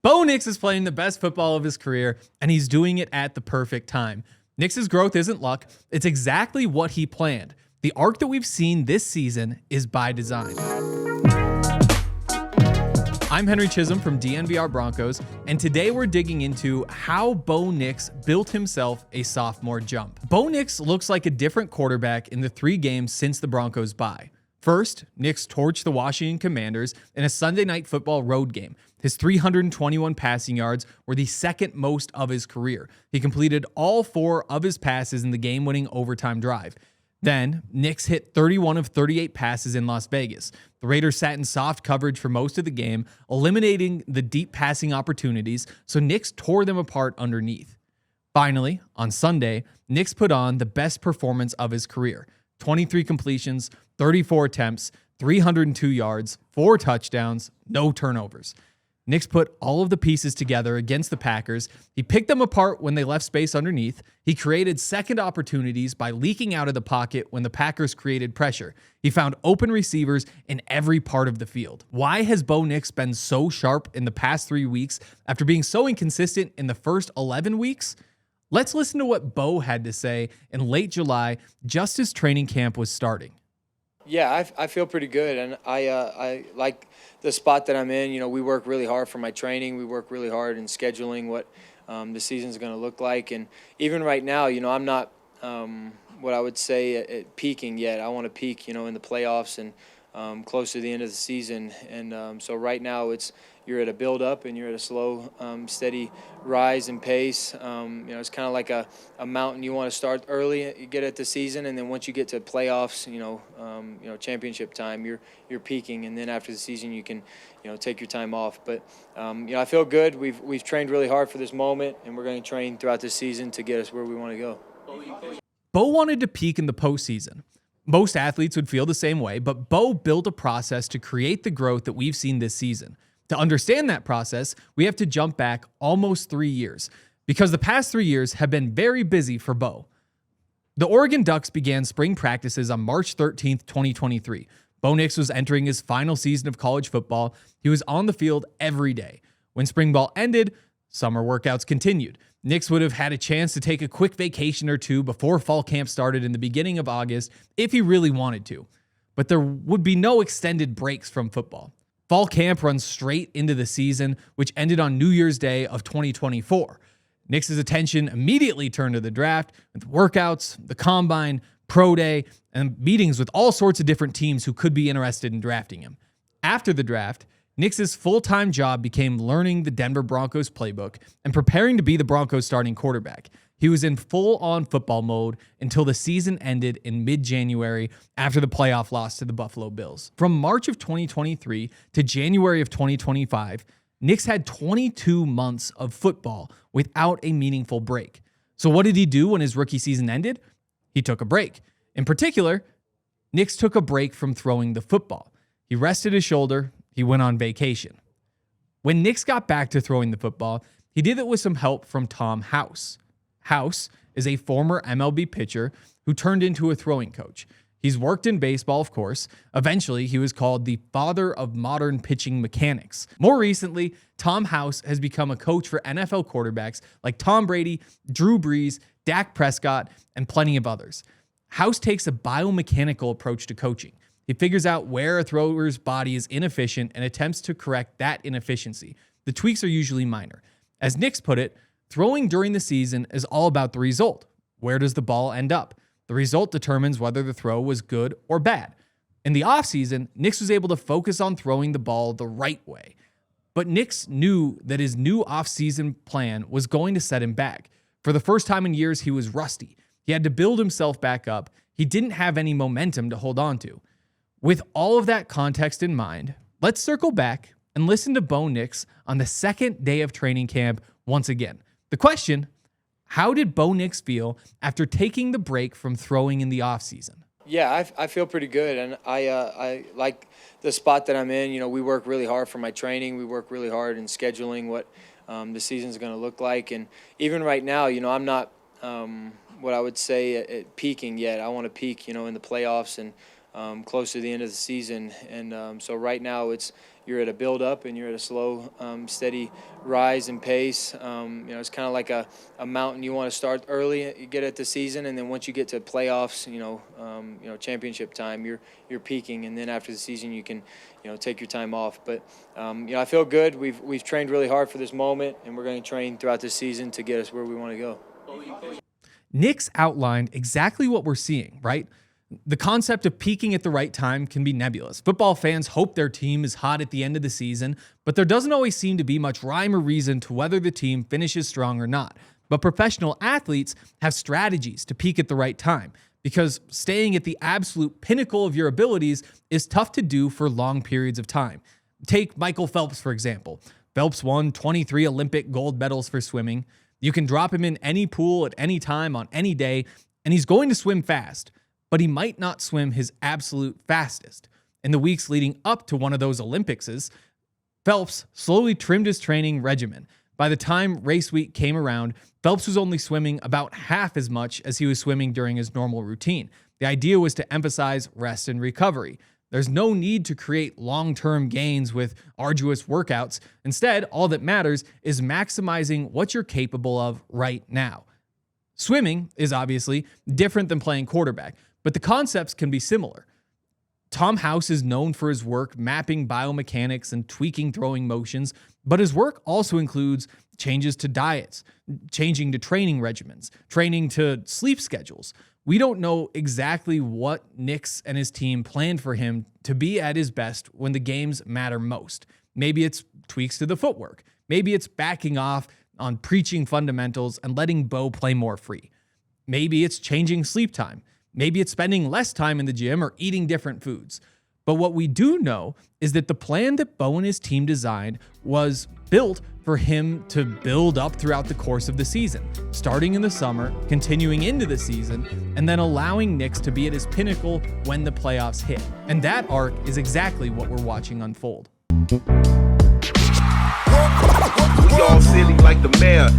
Bo Nix is playing the best football of his career, and he's doing it at the perfect time. Nix's growth isn't luck. It's exactly what he planned. The arc that we've seen this season is by design. I'm Henry Chisholm from DNVR Broncos, and today we're digging into how Bo Nix built himself a sophomore jump. Bo Nix looks like a different quarterback in the 3 games since the Broncos bye. First, Nix torched the Washington Commanders in a Sunday Night Football road game. His 321 passing yards were the second most of his career. He completed all 4 of his passes in the game-winning overtime drive. Then, Nix hit 31 of 38 passes in Las Vegas. The Raiders sat in soft coverage for most of the game, eliminating the deep passing opportunities, so Nix tore them apart underneath. Finally, on Sunday, Nix put on the best performance of his career. 23 completions, 34 attempts, 302 yards, 4 touchdowns, no turnovers. Nix put all of the pieces together against the Packers. He picked them apart when they left space underneath. He created second opportunities by leaking out of the pocket when the Packers created pressure. He found open receivers in every part of the field. Why has Bo Nix been so sharp in the past 3 weeks after being so inconsistent in the first 11 weeks? Let's listen to what Bo had to say in late July, just as training camp was starting. Yeah, I feel pretty good, and I like the spot that I'm in. You know, we work really hard for my training. We work really hard in scheduling what the season's going to look like. And even right now, you know, I'm not what I would say at peaking yet. I want to peak, you know, in the playoffs and close to the end of the season. And so right now you're at a build-up and you're at a slow, steady rise and pace. You know, it's kind of like a mountain. You want to start early, you get at the season, and then once you get to playoffs, you know, championship time, you're peaking, and then after the season, you can, you know, take your time off. But you know, I feel good. We've trained really hard for this moment, and we're going to train throughout the season to get us where we want to go. Bo wanted to peak in the postseason. Most athletes would feel the same way, but Bo built a process to create the growth that we've seen this season. To understand that process, we have to jump back almost 3 years, because the past 3 years have been very busy for Bo. The Oregon Ducks began spring practices on March 13th, 2023. Bo Nix was entering his final season of college football. He was on the field every day. When spring ball ended, summer workouts continued. Nix would have had a chance to take a quick vacation or 2 before fall camp started in the beginning of August if he really wanted to. But there would be no extended breaks from football. Fall camp runs straight into the season, which ended on New Year's Day of 2024. Nix's attention immediately turned to the draft with workouts, the combine, pro day, and meetings with all sorts of different teams who could be interested in drafting him. After the draft, Nix's full-time job became learning the Denver Broncos playbook and preparing to be the Broncos starting quarterback. He was in full-on football mode until the season ended in mid-January after the playoff loss to the Buffalo Bills. From March of 2023 to January of 2025, Nix had 22 months of football without a meaningful break. So what did he do when his rookie season ended? He took a break. In particular, Nix took a break from throwing the football. He rested his shoulder. He went on vacation. When Nix got back to throwing the football, he did it with some help from Tom House. House is a former MLB pitcher who turned into a throwing coach. He's worked in baseball, of course. Eventually, he was called the father of modern pitching mechanics. More recently, Tom House has become a coach for NFL quarterbacks like Tom Brady, Drew Brees, Dak Prescott, and plenty of others. House takes a biomechanical approach to coaching. He figures out where a thrower's body is inefficient and attempts to correct that inefficiency. The tweaks are usually minor. As Nix put it, throwing during the season is all about the result. Where does the ball end up? The result determines whether the throw was good or bad. In the offseason, Nix was able to focus on throwing the ball the right way. But Nix knew that his new offseason plan was going to set him back. For the first time in years, he was rusty. He had to build himself back up. He didn't have any momentum to hold on to. With all of that context in mind, let's circle back and listen to Bo Nix on the second day of training camp once again. The question, how did Bo Nix feel after taking the break from throwing in the offseason? Yeah, I feel pretty good, and I like the spot that I'm in. You know, we work really hard for my training. We work really hard in scheduling what the season's going to look like. And even right now, you know, I'm not what I would say at peaking yet. I want to peak, you know, in the playoffs and close to the end of the season. And so right now you're at a build up and you're at a slow, steady rise and pace. It's kind of like a mountain. You want to start early, you get at the season, and then once you get to playoffs, championship time, you're peaking, and then after the season you can, take your time off. But I feel good. We've trained really hard for this moment, and we're going to train throughout the season to get us where we want to go. Nix outlined exactly what we're seeing, right? The concept of peaking at the right time can be nebulous. Football fans hope their team is hot at the end of the season, but there doesn't always seem to be much rhyme or reason to whether the team finishes strong or not. But professional athletes have strategies to peak at the right time, because staying at the absolute pinnacle of your abilities is tough to do for long periods of time. Take Michael Phelps, for example. Phelps won 23 Olympic gold medals for swimming. You can drop him in any pool at any time on any day, and he's going to swim fast, but he might not swim his absolute fastest. In the weeks leading up to one of those Olympics, Phelps slowly trimmed his training regimen. By the time race week came around, Phelps was only swimming about half as much as he was swimming during his normal routine. The idea was to emphasize rest and recovery. There's no need to create long-term gains with arduous workouts. Instead, all that matters is maximizing what you're capable of right now. Swimming is obviously different than playing quarterback, but the concepts can be similar. Tom House is known for his work mapping biomechanics and tweaking throwing motions, but his work also includes changes to diets, changing to training regimens, training to sleep schedules. We don't know exactly what Nix and his team planned for him to be at his best when the games matter most. Maybe it's tweaks to the footwork. Maybe it's backing off on preaching fundamentals and letting Bo play more free. Maybe it's changing sleep time. Maybe it's spending less time in the gym or eating different foods. But what we do know is that the plan that Bo and his team designed was built for him to build up throughout the course of the season, starting in the summer, continuing into the season, and then allowing Nix to be at his pinnacle when the playoffs hit. And that arc is exactly what we're watching unfold. We all silly like the mayor.